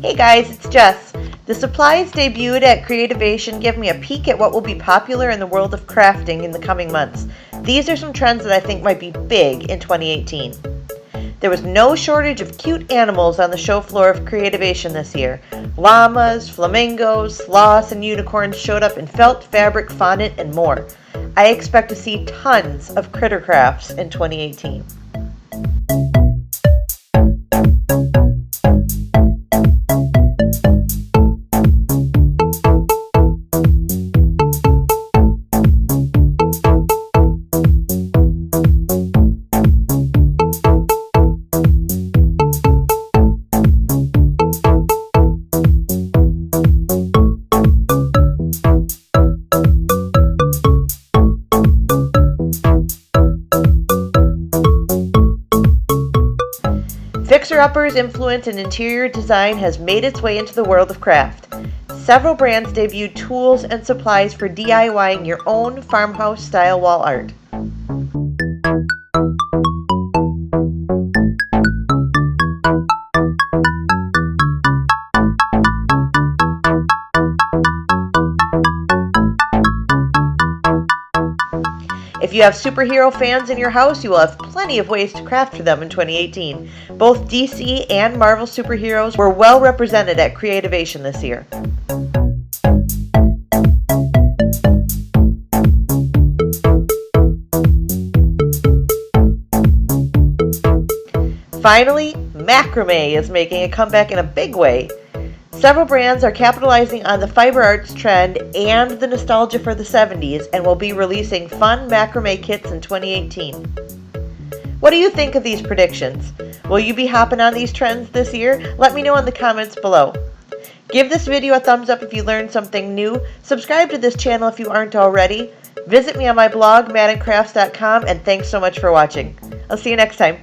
Hey guys, it's Jess. The supplies debuted at Creativation give me a peek at what will be popular in the world of crafting in the coming months. These are some trends that I think might be big in 2018. There was no shortage of cute animals on the show floor of Creativation this year. Llamas, flamingos, sloths, and unicorns showed up in felt, fabric, fondant, and more. I expect to see tons of critter crafts in 2018. Fixer-uppers' influence in interior design has made its way into the world of craft. Several brands debuted tools and supplies for DIYing your own farmhouse-style wall art. If you have superhero fans in your house, you will have plenty of ways to craft for them in 2018. Both DC and Marvel superheroes were well represented at Creativation this year. Finally, macrame is making a comeback in a big way. Several brands are capitalizing on the fiber arts trend and the nostalgia for the 70s and will be releasing fun macrame kits in 2018. What do you think of these predictions? Will you be hopping on these trends this year? Let me know in the comments below. Give this video a thumbs up if you learned something new. Subscribe to this channel if you aren't already. Visit me on my blog, maddencrafts.com, and thanks so much for watching. I'll see you next time.